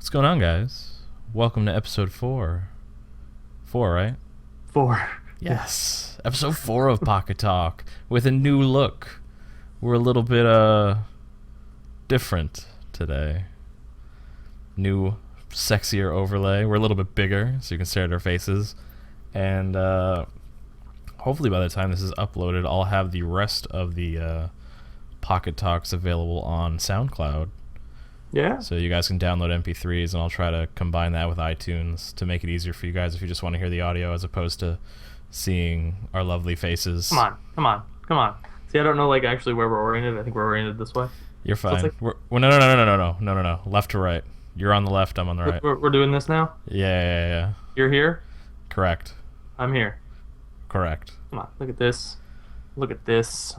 What's going on, guys? Welcome to episode 4. 4, right? 4. Yes. Episode 4 of Pocket Talk with a new look. We're a little bit different today. New, sexier overlay. We're a little bit bigger, so you can stare at our faces. And hopefully by the time this is uploaded, I'll have the rest of the Pocket Talks available on SoundCloud. Yeah. So you guys can download MP3s, and I'll try to combine that with iTunes to make it easier for you guys if you just want to hear the audio as opposed to seeing our lovely faces. Come on. See, I don't know, actually where we're oriented. I think we're oriented this way. You're fine. So No. Left to right. You're on the left, I'm on the right. We're doing this now? Yeah. You're here? Correct. I'm here. Correct. Come on, look at this. Look at this.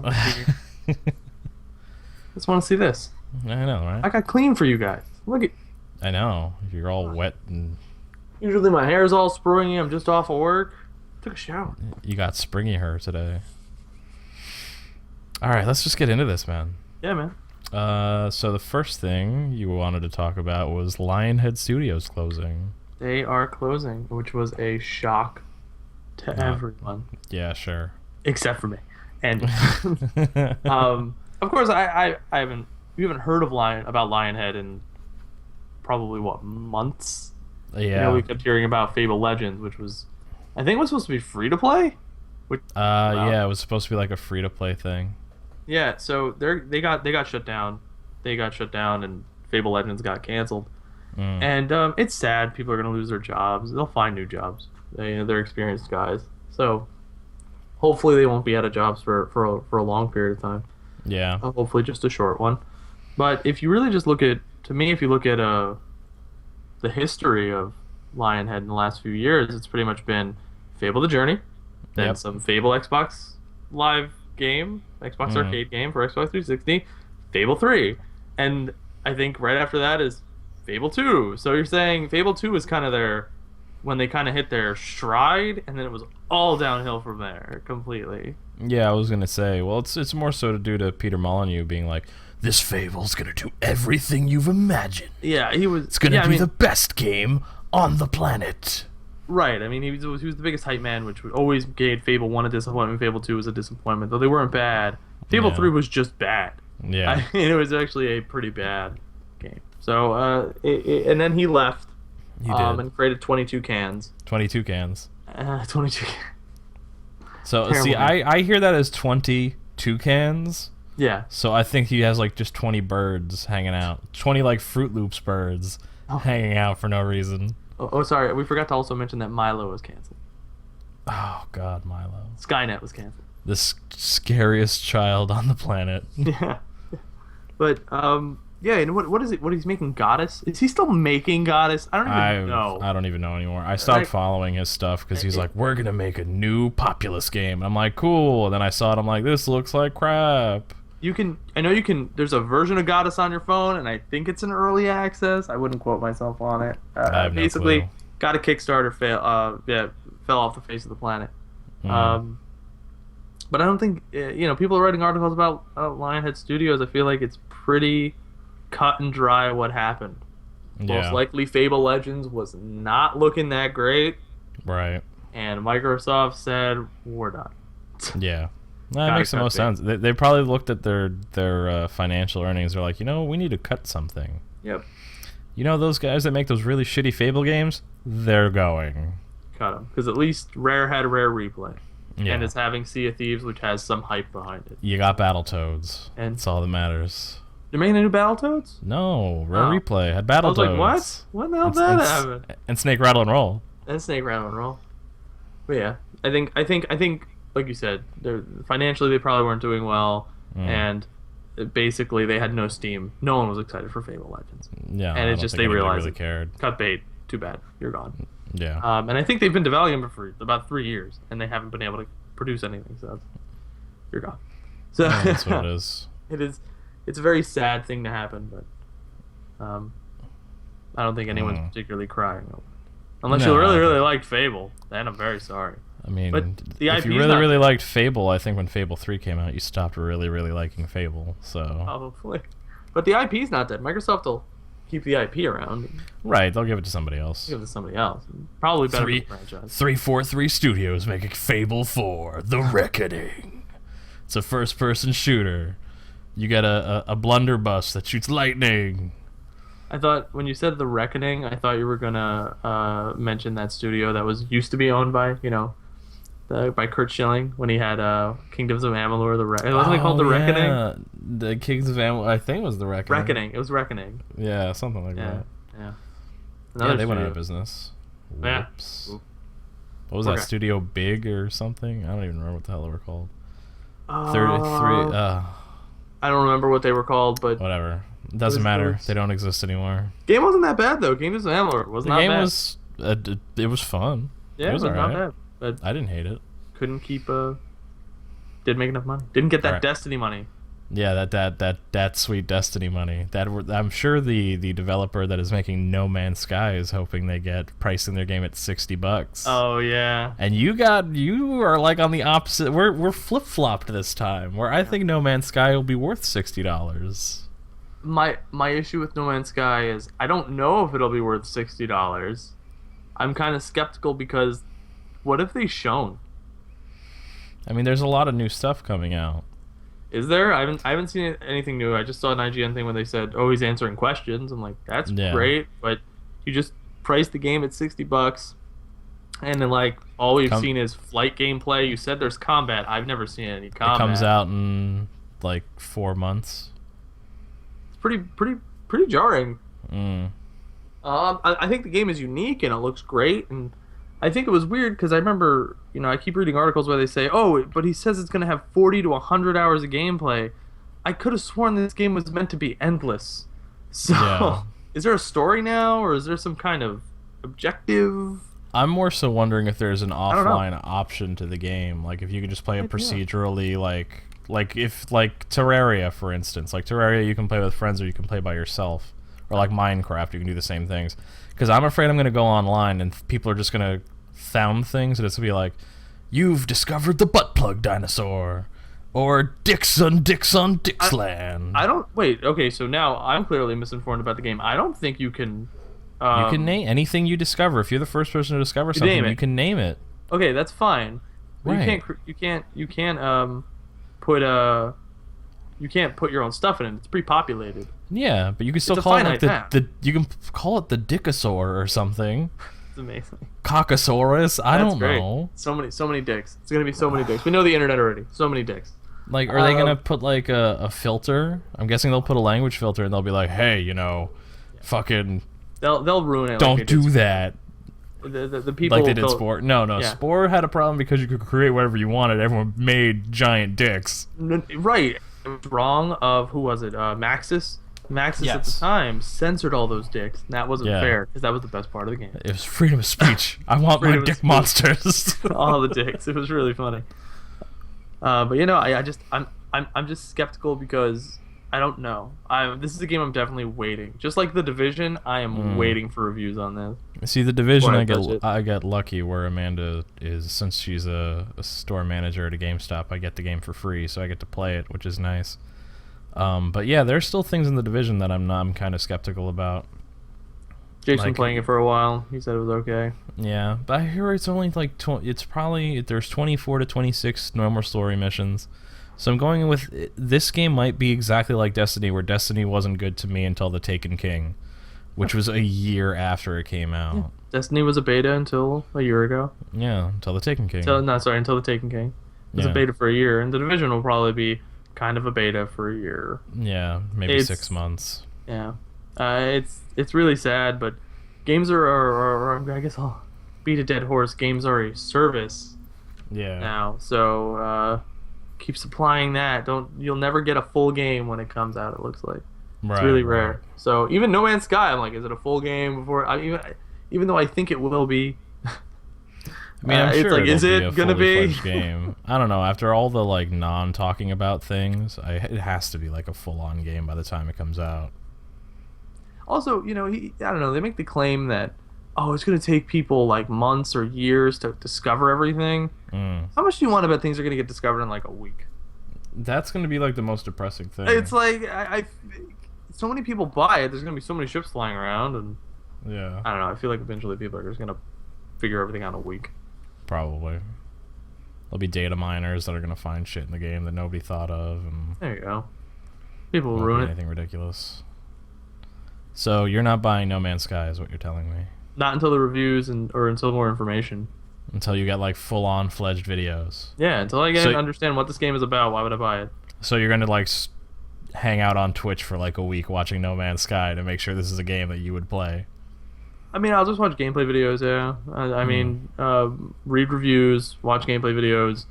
Just want to see this. I know, right? I got clean for you guys. Look at. I know. You're all wet and... Usually my hair's all springy. I'm just off of work. Took a shower. You got springy hair today. Alright, let's just get into this, man. Yeah, man. So the first thing you wanted to talk about was Lionhead Studios closing. They are closing, which was a shock to everyone. Yeah, sure. Except for me. And of course, I haven't. We haven't heard of about Lionhead in probably months. Yeah. We kept hearing about Fable Legends, which was, I think, it was supposed to be free to play. Yeah, it was supposed to be like a free to play thing. Yeah, so they got shut down. They got shut down, and Fable Legends got canceled. And it's sad. People are gonna lose their jobs. They'll find new jobs. They're experienced guys. So hopefully they won't be out of jobs for a long period of time. Yeah. Hopefully just a short one. But if you really just look at, if you look at the history of Lionhead in the last few years, it's pretty much been Fable the Journey, then some Fable Xbox Live game, Xbox Arcade game for Xbox 360, Fable 3, and I think right after that is Fable 2. So you're saying Fable 2 was kind of when they kind of hit their stride, and then it was all downhill from there completely. Yeah, I was gonna say, well, it's more so to do to Peter Molyneux being like, this Fable's gonna do everything you've imagined. Yeah, he was. It's gonna be the best game on the planet. Right. I mean, he was the biggest hype man, which always gave Fable 1 a disappointment. Fable 2 was a disappointment, though they weren't bad. Fable 3 was just bad. Yeah. It was actually a pretty bad game. So, and then he left. And created 22 cans. 22 cans. 22 cans. So, see, I hear that as 22 cans. Yeah. So I think he has just 20 birds hanging out. 20 Fruit Loops birds hanging out for no reason. Oh, sorry. We forgot to also mention that Milo was canceled. Oh, God, Milo. Skynet was canceled. The scariest child on the planet. Yeah. But, yeah, and what is it? What he's making? Goddess? Is he still making Goddess? I don't even know. I don't even know anymore. I stopped following his stuff because he's like, we're going to make a new Populous game. And I'm like, cool. And then I saw it. I'm like, this looks like crap. There's a version of Goddess on your phone, and I think it's in early access. I wouldn't quote myself on it. I have basically, no clue. got a Kickstarter fell off the face of the planet. But I don't think, people are writing articles about Lionhead Studios. I feel like it's pretty cut and dry what happened. Yeah. Most likely Fable Legends was not looking that great. Right. And Microsoft said, we're done. Yeah. That makes the most sense. They probably looked at their financial earnings. They're like, we need to cut something. Yep. Those guys that make those really shitty Fable games, they're going. Cut them. Because at least Rare had a Rare Replay. Yeah. And it's having Sea of Thieves, which has some hype behind it. You got Battletoads. And that's all that matters. They're making a new Battletoads? No. Rare Replay had Battletoads. I was like, what? When the hell did that happen? And Snake Rattle and Roll. But yeah. I think like you said, financially they probably weren't doing well, and basically they had no steam. No one was excited for Fable Legends. Yeah, and it's just they realized really cared. Cut bait. Too bad. You're gone. Yeah. And I think they've been developing it for about 3 years, and they haven't been able to produce anything. So you're gone. So that's what it is. It is. It's a very sad thing to happen, but I don't think anyone's particularly crying over it. Unless you really, really liked Fable, then I'm very sorry. I mean, but if you really, really liked Fable, I think when Fable 3 came out, you stopped really, really liking Fable. So probably, but the IP's not dead. Microsoft will keep the IP around. Right, they'll give it to somebody else. Give it to somebody else. Probably better for the franchise. 343 Studios making Fable 4: The Reckoning. It's a first-person shooter. You got a blunderbuss that shoots lightning. I thought when you said The Reckoning, I thought you were gonna mention that studio that was used to be owned by by Kurt Schilling when he had Kingdoms of Amalur. Wasn't it called The Reckoning? The Kings of Amalur. I think it was The Reckoning. Reckoning. It was Reckoning. Yeah, something like that. Yeah. Yeah, they went out of business. Yeah. Whoops. What was that studio? Big or something? I don't even remember what the hell they were called. 33. I don't remember what they were called, but whatever. It doesn't matter. They don't exist anymore. Game wasn't that bad though. Kingdoms of Amalur was not bad. The game was it was fun. Yeah, it was not bad. But I didn't hate it. Couldn't keep didn't make enough money. Didn't get that Destiny money. Yeah, that sweet Destiny money. I'm sure the developer that is making No Man's Sky is hoping they get pricing their game at $60. Oh yeah. And you are like on the opposite. We're flip flopped this time. Where I think No Man's Sky will be worth $60. My issue with No Man's Sky is I don't know if it'll be worth $60. I'm kind of skeptical because what if they shown? I mean, there's a lot of new stuff coming out. Is there? I haven't seen anything new. I just saw an IGN thing when they said, "Oh, he's answering questions." I'm like, that's great, but you just priced the game at $60, and then like all we've seen is flight gameplay. You said there's combat. I've never seen any combat. It comes out in like 4 months. It's pretty jarring. Mm. I think the game is unique and it looks great, and I think it was weird because I remember, I keep reading articles where they say, "Oh, but he says it's going to have 40 to 100 hours of gameplay." I could have sworn this game was meant to be endless. So, is there a story now, or is there some kind of objective? I'm more so wondering if there's an offline option to the game, like if you could just play it procedurally, like if Terraria, for instance. Like Terraria, you can play with friends or you can play by yourself, or like Minecraft, you can do the same things. Because I'm afraid I'm going to go online and people are just going to found things and it's going to be like, "You've discovered the butt plug dinosaur," or Dicks on Dixland. I don't... Wait, okay, so now I'm clearly misinformed about the game. I don't think you can... you can name anything you discover. If you're the first person to discover something, you can name it. Okay, that's fine. But right. You can't put your own stuff in it. It's pre-populated. Yeah, but you can still call it like you can call it the Dickosaur or something. It's amazing. Cockosaurus. I don't know. So many dicks. It's gonna be so many dicks. We know the internet already. So many dicks. Like, are they gonna put like a filter? I'm guessing they'll put a language filter and they'll be like, "Hey, fucking." They'll ruin it. Don't do that. The people like they did Spore. No. Yeah. Spore had a problem because you could create whatever you wanted. Everyone made giant dicks. Right. It was wrong. Of who was it? Maxis. Maxis at the time censored all those dicks. And that wasn't fair because that was the best part of the game. It was freedom of speech. I want my dick monsters. All the dicks. It was really funny. But I'm just skeptical because I don't know. This is a game I'm definitely waiting. Just like The Division, I am waiting for reviews on this. See, The Division, I get lucky where Amanda is, since she's a store manager at a GameStop, I get the game for free, so I get to play it, which is nice. But yeah, there's still things in The Division that I'm kind of skeptical about. Jason playing it for a while. He said it was okay. Yeah, but I hear it's only like there's 24 to 26 normal story missions. So I'm going with this game might be exactly like Destiny, where Destiny wasn't good to me until The Taken King, which was a year after it came out. Yeah. Destiny was a beta until a year ago. Yeah, until The Taken King. Until The Taken King. It was a beta for a year, and The Division will probably be kind of a beta for a year. Yeah, maybe 6 months. Yeah. It's really sad, but games are I guess I'll beat a dead horse. Games are a service. Yeah. Now, so keep supplying that. You'll never get a full game when it comes out. It looks like it's really rare. So even No Man's Sky, I'm like, is it a full game before? Even though I think it will be. I mean, I'm sure it's like, is it gonna be game? I don't know. After all the like non-talking about things, it has to be like a full-on game by the time it comes out. Also, I don't know. They make the claim that it's gonna take people like months or years to discover everything. How much do you want to bet things are gonna get discovered in like a week? That's gonna be like the most depressing thing. It's like so many people buy it. There's gonna be so many ships flying around, and Yeah, I don't know. I feel like eventually people are just gonna figure everything out in a week. probably. There'll be data miners that are gonna find shit in the game that nobody thought of, and There you go. People will won't ruin be it. anything ridiculous. So you're not buying No Man's Sky, is what you're telling me? Not until the reviews or until more information. Until you get like full-on fledged videos. Yeah, until I get So- understand what this game is about. Why would I buy it? So you're gonna like hang out on Twitch for like a week watching No Man's Sky to make sure this is a game that you would play. I mean, I'll just watch gameplay videos. Yeah, I mean, read reviews, watch gameplay videos,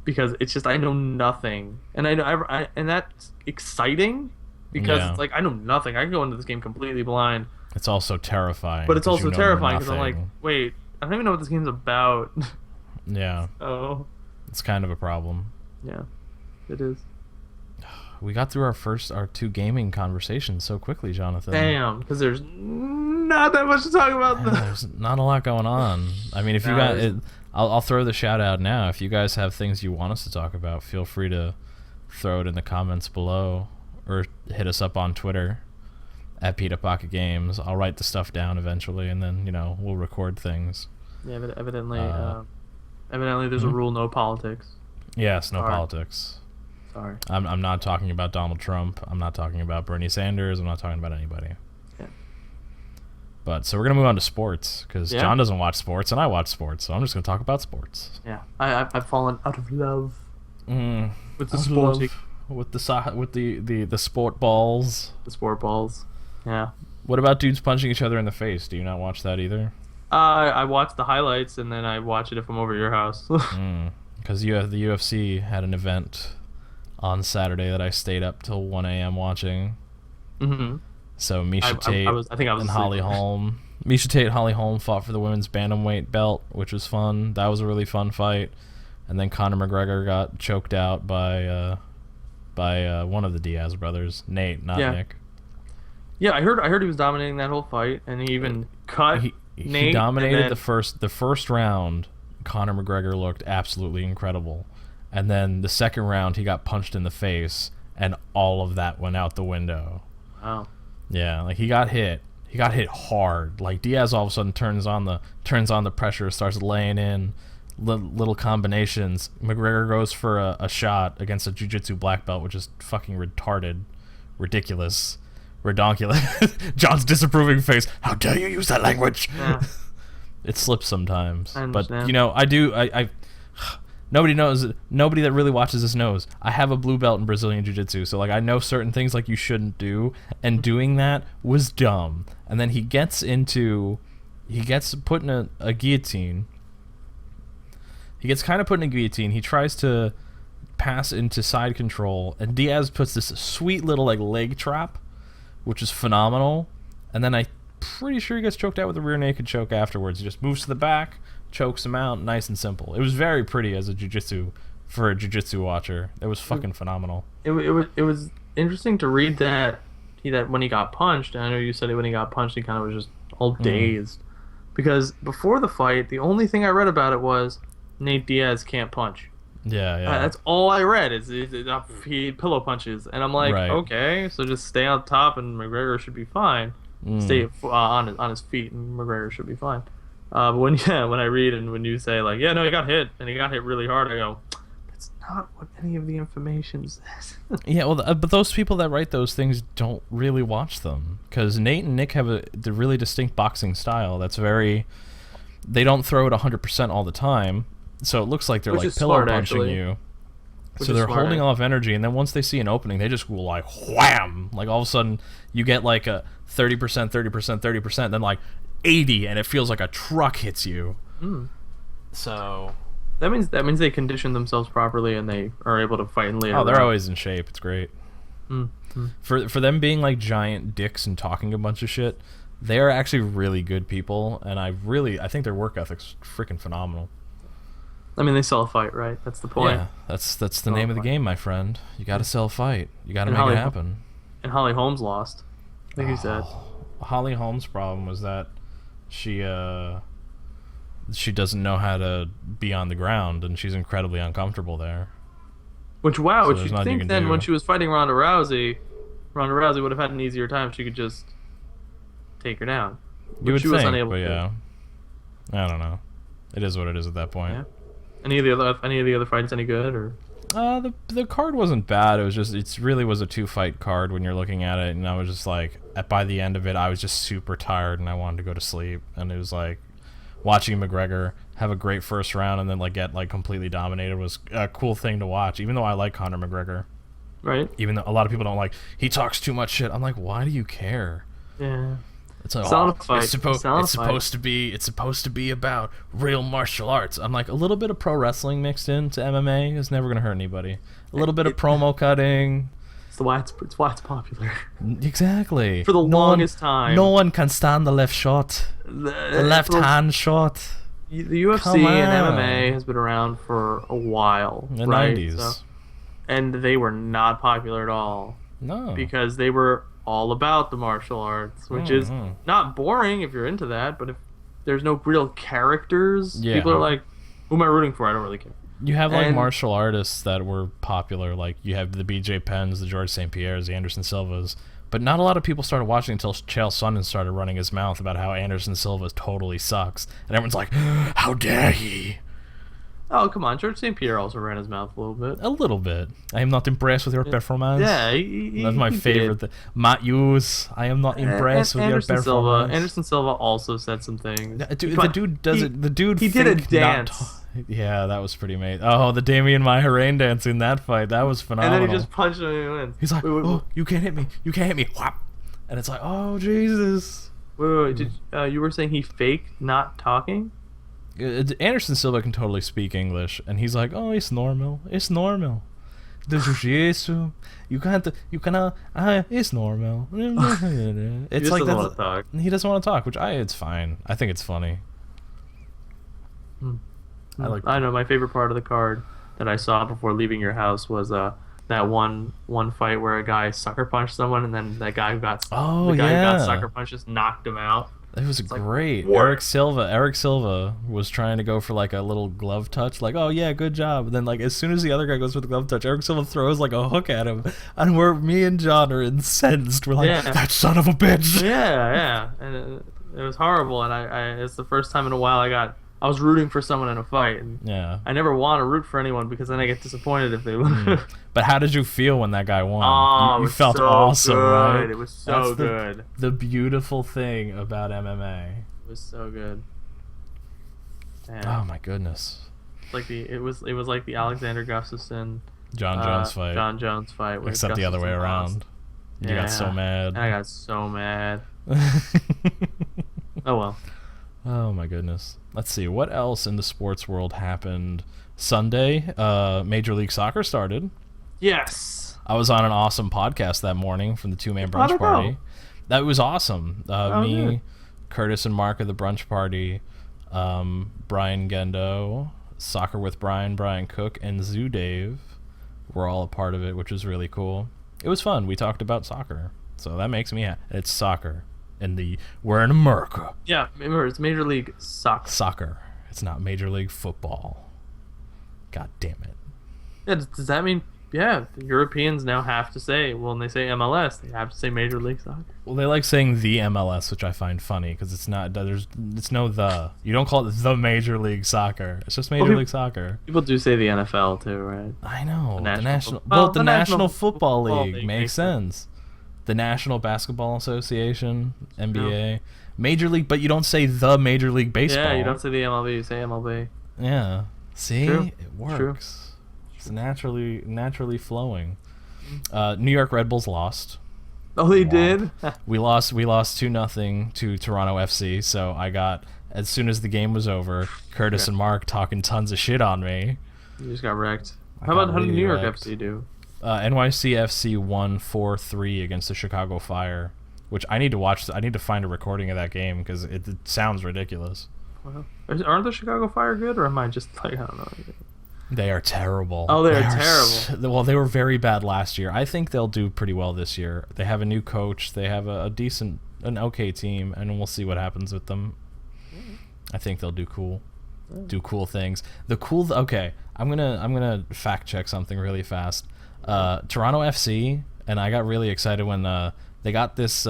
because it's just I know nothing, and and that's exciting because Yeah. it's like I know nothing. I can go into this game completely blind, It's also terrifying. but it's 'cause you also know terrifying because I'm like, nothing. wait, I don't even know what this game's about. Yeah, Oh, it's kind of a problem. yeah, it is. We got through our two gaming conversations so quickly, Jonathan. Damn, because there's not that much to talk about. Man, there's not a lot going on. I mean, if you No, got there's- it, I'll throw the shout out now. If you guys have things you want us to talk about, feel free to throw it in the comments below or hit us up on Twitter at Peter Pocket Games. I'll write the stuff down eventually, and then we'll record things. Yeah, but evidently, Uh, evidently, there's a rule: no politics. Yes, no Sorry. politics. Sorry. I'm not talking about Donald Trump. I'm not talking about Bernie Sanders. I'm not talking about anybody. Yeah. But so we're gonna move on to sports because Yeah. John doesn't watch sports and I watch sports, so I'm just gonna talk about sports. Yeah, I've fallen out of love with the Out of sport, love with the sport balls. the sport balls. Yeah. What about dudes punching each other in the face? Do you not watch that either? I watch the highlights and then I watch it if I'm over your house. Because the UFC had an event on Saturday that I stayed up till 1 a.m. watching. Mm-hmm. So Misha Tate I think I was and asleep. Holly Holm. Misha Tate and Holly Holm fought for the women's bantamweight belt, which was fun. That was a really fun fight. And then Conor McGregor got choked out by one of the Diaz brothers, Nate, not Yeah. Nick. Yeah, I heard he was dominating that whole fight, and he even cut He Nate. dominated and then, the first round. Conor McGregor looked absolutely incredible, and then the second round he got punched in the face, and all of that went out the window. Wow. Yeah, like he got hit. He got hit hard. Like Diaz all of a sudden turns on the pressure, starts laying in little combinations. McGregor goes for a shot against a jiu-jitsu black belt, which is fucking retarded, ridiculous, redonkulous. John's disapproving face. How dare you use that language? Yeah. It slips sometimes. I But understand. I nobody knows. Nobody that really watches this knows. I have a blue belt in Brazilian Jiu-Jitsu, so like I know certain things like you shouldn't do, and doing that was dumb. And then he gets put in a guillotine. He gets kind of put in a guillotine. He tries to pass into side control, and Diaz puts this sweet little like leg trap, which is phenomenal. And then I'm pretty sure he gets choked out with a rear naked choke afterwards. He just moves to the back, chokes him out, nice and simple. It was very pretty as a jiu-jitsu watcher. It was fucking phenomenal. It was interesting to read that when he got punched. And I know you said when he got punched, he kind of was just all dazed, because before the fight, the only thing I read about it was Nate Diaz can't punch. Yeah, yeah. That's all I read. He pillow punches, and I'm like, Right. okay, so just stay on top, and McGregor should be fine. Stay on his feet, and McGregor should be fine. But when I read and when you say like, yeah, no, he got hit, and he got hit really hard, I go, that's not what any of the information says. Yeah, well, but those people that write those things don't really watch them, because Nate and Nick have the really distinct boxing style. That's very. They don't throw it 100% all the time, so it looks like they're Which like is pillow smart, punching actually. you. Which So is they're smart, holding actually. off energy, and then once they see an opening, they just go like wham! Like all of a sudden, you get like a 30%, 30%, 30%, then like 80, and it feels like a truck hits you. So. That means they condition themselves properly, and they are able to fight in later. Oh, they're rounds. always in shape. It's great. Mm. For them being like giant dicks and talking a bunch of shit, they are actually really good people, and I think their work ethic's freaking phenomenal. I mean, they sell a fight, right? That's the point. Yeah, that's the name of the game, my friend. You got to sell a fight. You got to And make it Holly- happen. And Holly Holmes lost. I think you said. Holly Holmes' problem was that she doesn't know how to be on the ground, and she's incredibly uncomfortable there. Which, wow, So which there's you'd nothing you think can then do. when she was fighting Ronda Rousey, Ronda Rousey would have had an easier time. She could just take her down. You would she was think, unable but to. yeah, I don't know. It is what it is at that point. Yeah. Any of the other fights any good or? The card wasn't bad. It was just it really was a 2-fight card when you're looking at it, and I was just like, by the end of it, I was just super tired and I wanted to go to sleep. And it was like watching McGregor have a great first round and then like get like completely dominated was a cool thing to watch. Even though I like Conor McGregor, Right. even though a lot of people don't like, he talks too much shit. I'm like, why do you care? Yeah. It's like, It's supposed to be about real martial arts. I'm like, a little bit of pro wrestling mixed into MMA is never gonna hurt anybody. A little bit of promo cutting. It's why it's popular. Exactly. For the longest time. No one can stand the left shot. The left hand shot. The UFC Come and on. MMA has been around for a while. In the right? 90s. So, and they were not popular at all No. because they were all about the martial arts, which is Mhm. not boring if you're into that, but if there's no real characters, Yeah. people are like, who am I rooting for? I don't really care. You have like And- martial artists that were popular, like you have the BJ Penns, the George St. Pierre's, the Anderson Silvas, but not a lot of people started watching until Chael Sonnen started running his mouth about how Anderson Silva totally sucks, and everyone's like, how dare he? Oh, come on. George St. Pierre also ran his mouth a little bit. A little bit. I am not impressed with your performance. Yeah, That's my he favorite. did. Matt Hughes, I am not impressed with your Anderson performance. Anderson Silva also said some things. The dude, But does he- it. The dude. he did a faked not dance. yeah, that was pretty amazing. Oh, the Damian Maya rain dance in that fight. That was And phenomenal. then he just punched him and he wins. He's like, oh, you can't hit me. You can't hit me. Whap. And it's like, oh, Jesus. Wait. You were saying he faked not talking? Anderson Silva can totally speak English, and he's like, oh, it's normal. It's normal. The jiu-jitsu. You can't. It's normal. It's just like doesn't that's. want to talk. He doesn't want to talk, which it's fine. I think it's funny. I know my favorite part of the card that I saw before leaving your house was that one fight where a guy sucker punched someone and then that guy who got who got sucker punched just knocked him out. It was great. what? Eric Silva was trying to go for like a little glove touch, like, oh yeah, good job. And then like as soon as the other guy goes for the glove touch, Eric Silva throws like a hook at him, and me and John are incensed. We're like, Yeah. that son of a bitch. Yeah, and it was horrible. And it's the first time in a while I was rooting for someone in a fight. And Yeah. I never want to root for anyone because then I get disappointed if they lose. But how did you feel when that guy won? Oh, it you was felt so awesome, good. right? It was so That's good. The beautiful thing about MMA. It was so good. Damn. Oh my goodness. It was like the Alexander Gustafsson John Jones fight. John Jones fight. Where Except the other way Gustafsson around. lost. You got so mad. And I got so mad. Oh well. Oh my goodness. Let's see what else in the sports world happened. Sunday, Major League Soccer started. Yes. I was on an awesome podcast that morning from the Two-Man How'd Brunch it go? Party. That was awesome. Me, good. Curtis, and Mark of the Brunch Party, Brian Gendo, Soccer with Brian Cook, and Zoo Dave were all a part of it, which was really cool. It was fun. We talked about soccer, so that makes me happy. It's soccer. We're in America. Yeah. Remember, it's Major League Soccer. Soccer. It's not Major League Football. God damn it. Yeah. Does that mean? Yeah, the Europeans now have to say. Well, when they say MLS, they have to say Major League Soccer. Well, they like saying the MLS, which I find funny because it's not. It's no the. You don't call it the Major League Soccer. It's just Major League Soccer. People do say the NFL too, right? I know. The National The National Football League League makes sense. The National Basketball Association, NBA, Major League, but you don't say the Major League Baseball. Yeah, you don't say the MLB, you say MLB. Yeah. See, True. it works. It's naturally flowing. New York Red Bulls lost. Oh, they did? We lost 2-0 to Toronto FC. So I got, as soon as the game was over, Curtis and Mark talking tons of shit on me. You just got wrecked. I How got did New really York wrecked. FC do? NYCFC won 4-3 against the Chicago Fire, which I need to watch. I need to find a recording of that game because it sounds ridiculous. Well, aren't the Chicago Fire good, or am I just like, I don't know? They are terrible. Oh, they're terrible. Well, they were very bad last year. I think they'll do pretty well this year. They have a new coach. They have an okay team, and we'll see what happens with them. I think they'll do cool things. Okay, I'm gonna fact check something really fast. Toronto FC and I got really excited when they got this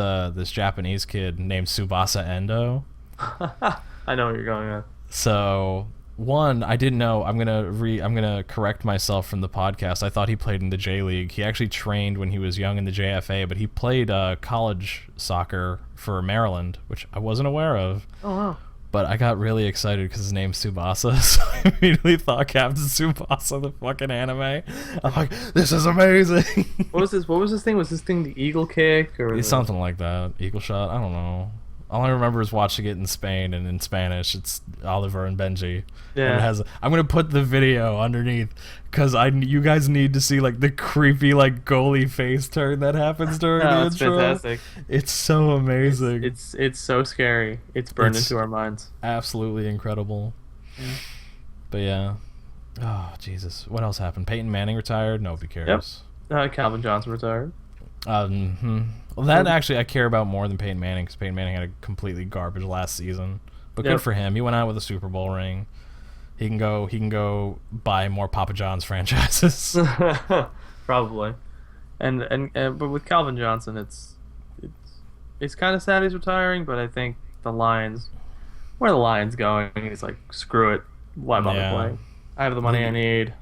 Japanese kid named Tsubasa Endo. I know what you're going at. So one, I didn't know. I'm gonna correct myself from the podcast. I thought he played in the J League. He actually trained when he was young in the JFA, but he played college soccer for Maryland, which I wasn't aware of. Oh wow. But I got really excited because his name's Tsubasa, so I immediately thought Captain Tsubasa, the fucking anime. I'm like, this is amazing. What was this? What was this thing? Was this thing the eagle kick or Something like that? Eagle shot? I don't know. All I remember is watching it in Spain, and in Spanish, it's Oliver and Benji. Yeah. And it has. I'm gonna put the video underneath because you guys need to see like the creepy like goalie face turn that happens during the it's intro. fantastic. It's so amazing. It's so scary. It's burned into our minds. Absolutely incredible. Yeah. But yeah. Oh Jesus! What else happened? Peyton Manning retired. Nobody cares. Calvin Johnson retired. Well, that actually I care about more than Peyton Manning because Peyton Manning had a completely garbage last season. But good for him. He went out with a Super Bowl ring. He can go buy more Papa John's franchises. Probably. But with Calvin Johnson, it's kind of sad he's retiring. But I think where the Lions going, he's like, screw it. Why bother playing? I have the money I need.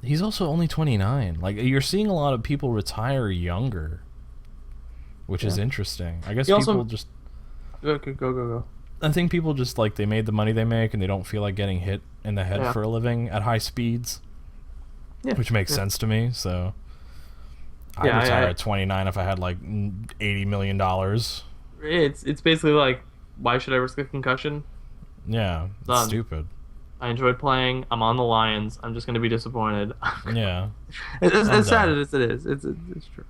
He's also only 29. Like, you're seeing a lot of people retire younger, which is interesting. I guess people just go. I think people just like they made the money they make and they don't feel like getting hit in the head for a living at high speeds. Yeah, which makes sense to me. So I'd retire at 29 if I had like $80 million. It's basically like, why should I risk a concussion? Yeah, it's stupid. I enjoyed playing. I'm on the Lions. I'm just going to be disappointed. Yeah. It's sad as it is. It's true.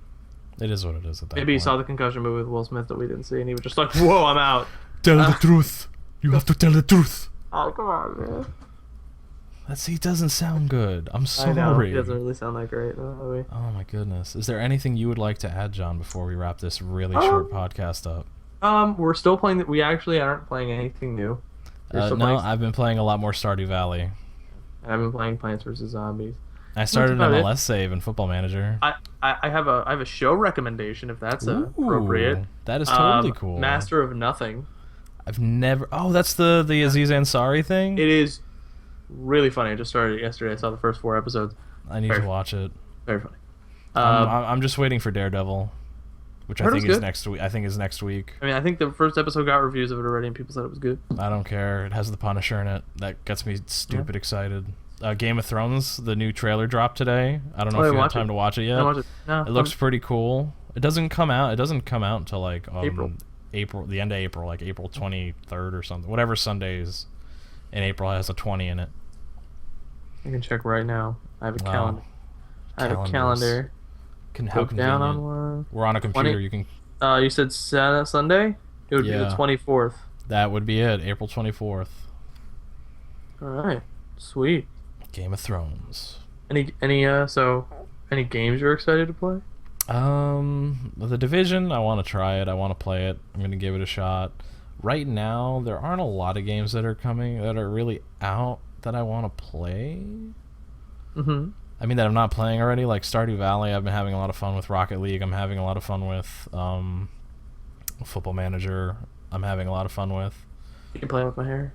It is what it is at that Maybe he saw the concussion movie with Will Smith that we didn't see, and he was just like, whoa, I'm out. Tell the truth. You have to tell the truth. Oh, come on, man. He doesn't sound good. I'm sorry. I know. He doesn't really sound that great. Oh, my goodness. Is there anything you would like to add, John, before we wrap this really short podcast up? We're still playing. We actually aren't playing anything new. No, I've been playing a lot more Stardew Valley. And I've been playing Plants vs. Zombies. I started an MLS save in Football Manager. I have a show recommendation if that's appropriate. That is totally cool. Master of Nothing. I've never. Oh, that's the Aziz Ansari thing. It is really funny. I just started it yesterday. I saw the first 4 episodes. I need to watch it. Very funny. I'm just waiting for Daredevil, which I think is next week. I mean, I think the first episode got reviews of it already, and people said it was good. I don't care. It has the Punisher in it. That gets me stupid excited. Game of Thrones, the new trailer dropped today. I don't know if you had time to watch it yet. No, it looks pretty cool. It doesn't come out until like April, the end of April, like April 23rd or something. Whatever Sundays in April has a 20 in it. I can check right now. I have a calendar. How How convenient. Down on one. We're on a computer. 20, you can. You said Sunday? It would be the 24th. That would be it. April 24th. All right. Sweet. Game of Thrones. Any games you're excited to play? The Division, I want to try it. I want to play it. I'm going to give it a shot. Right now, there aren't a lot of games that are coming that are really out that I want to play. Mm-hmm. I mean, that I'm not playing already. Like Stardew Valley, I've been having a lot of fun with Rocket League. I'm having a lot of fun with Football Manager. I'm having a lot of fun with. You can play with my hair.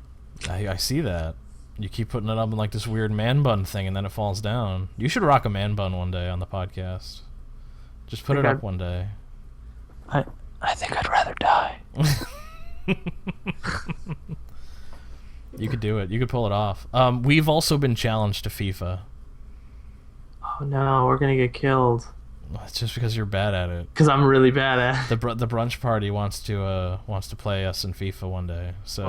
I see that. You keep putting it up in like this weird man bun thing, and then it falls down. You should rock a man bun one day on the podcast. Just put it up one day. I think I'd rather die. You could do it. You could pull it off. We've also been challenged to FIFA. Oh no, we're gonna get killed. It's just because you're bad at it. Because I'm really bad at it. The brunch party wants to play us in FIFA one day. So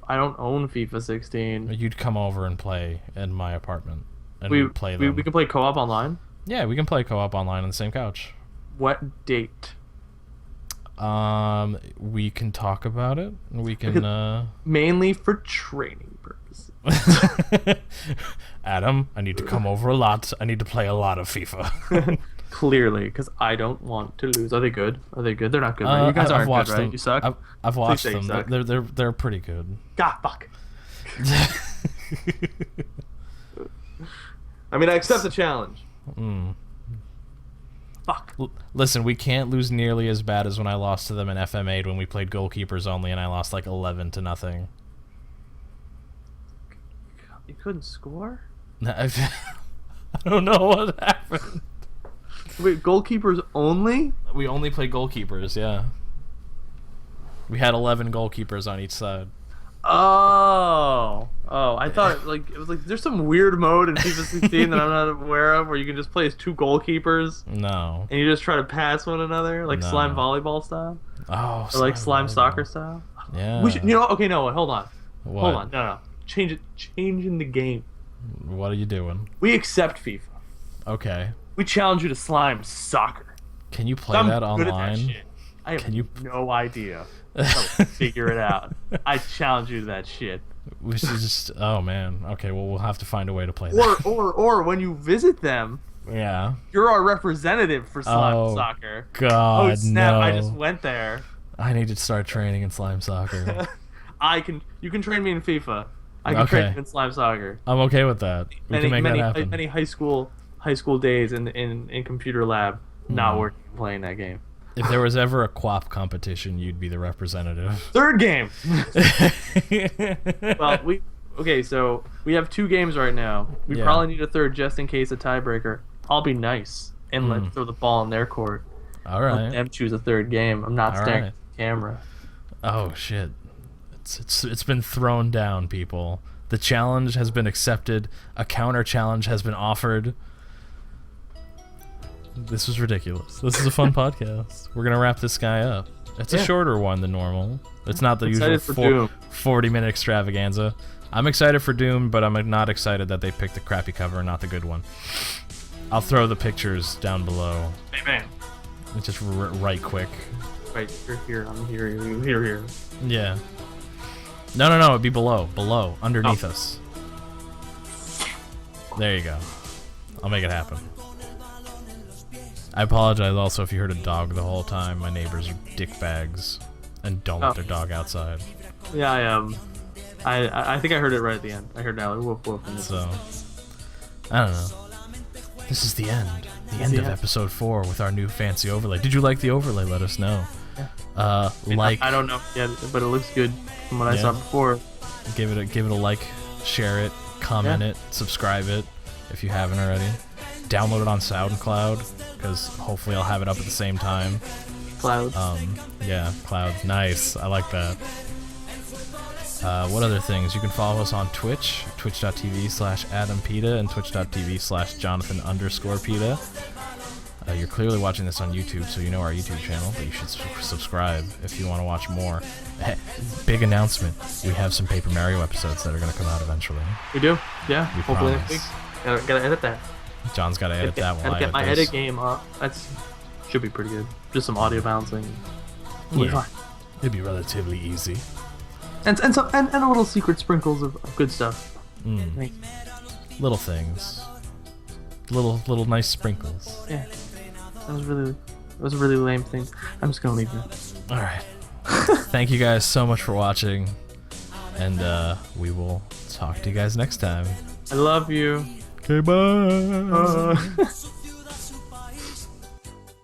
I don't own FIFA 16. You'd come over and play in my apartment, and we'd play them. We can play co-op online. Yeah, we can play co-op online on the same couch. What date? We can talk about it. We can mainly for training purposes. Adam, I need to come over a lot. I need to play a lot of FIFA. Clearly, because I don't want to lose. Are they good? They're not good. Right? You guys aren't good, right? You suck. I've watched them. They're pretty good. God, fuck. I mean, I accept the challenge. Fuck. Listen, we can't lose nearly as bad as when I lost to them in FM8 when we played goalkeepers only and I lost like 11-0. You couldn't score? I don't know what happened. Wait, goalkeepers only? We only played goalkeepers, yeah. We had 11 goalkeepers on each side. Oh, I thought like it was like there's some weird mode in FIFA 16 that I'm not aware of where you can just play as two goalkeepers No. and you just try to pass one another like No. slime volleyball style Oh, or like slime volleyball. soccer style. Yeah. We should, okay, no, wait, hold on, What? hold on, no, changing the game. What are you doing? We accept FIFA. Okay. We challenge you to slime soccer. Can you play I'm that good at that online? shit. I have Can you- no idea. So figure it out. I challenge you to that shit. We should just. Oh man. Okay. Well, we'll have to find a way to play that. Or when you visit them, Yeah. you're our representative for slime Oh, soccer. God, Oh snap! no. I just went there. I need to start training in slime soccer. You can train me in FIFA. I can train Okay. you in slime soccer. I'm okay with that. We can make that happen. Many high school days in computer lab, not working playing that game. If there was ever a QWOP competition, you'd be the representative. Third game. Well, so we have 2 games right now. We Yeah. probably need a third just in case a tiebreaker. I'll be nice and let throw the ball in their court. All Let right. them choose a third game. I'm not All staring right. at the camera. Oh shit. It's been thrown down, people. The challenge has been accepted. A counter challenge has been offered. This was ridiculous. This is a fun podcast. We're gonna wrap this guy up. It's a Yeah. shorter one than normal. It's not the usual Excited for Doom. 40-minute extravaganza. I'm excited for Doom, but I'm not excited that they picked the crappy cover and not the good one. I'll throw the pictures down below. Hey man. Just right quick. Right, you're here. I'm here. You're here. Yeah. No, it'd be below. Below. Underneath us. There you go. I'll make it happen. I apologize also if you heard a dog the whole time. My neighbors are dickbags and don't let their dog outside. Yeah, I am. I think I heard it right at the end. I heard Nally woof woof. And So, I don't know. This is the end. The end of episode 4 with our new fancy overlay. Did you like the overlay? Let us know. Yeah. Like, I don't know yet, but it looks good from what I saw before. give it a like, share it, comment it, subscribe it if you haven't already. Download it on SoundCloud because hopefully I'll have it up at the same time. Cloud. Yeah, Cloud. Nice. I like that. What other things? You can follow us on Twitch, twitch.tv/AdamPeta and twitch.tv/Jonathan_Peta. You're clearly watching this on YouTube, so you know our YouTube channel, but you should subscribe if you want to watch more. Big announcement. We have some Paper Mario episodes that are going to come out eventually. We do? Yeah. We Hopefully promise. next week. Gotta edit that. John's got to edit that one. Gotta get my edit game up. That's should be pretty good. Just some audio balancing. Yeah. It'd be relatively easy. And a little secret sprinkles of good stuff. Little things. Little nice sprinkles. Yeah. That was a really lame thing. I'm just gonna leave you. All right. Thank you guys so much for watching, and we will talk to you guys next time. I love you. Okay, bye.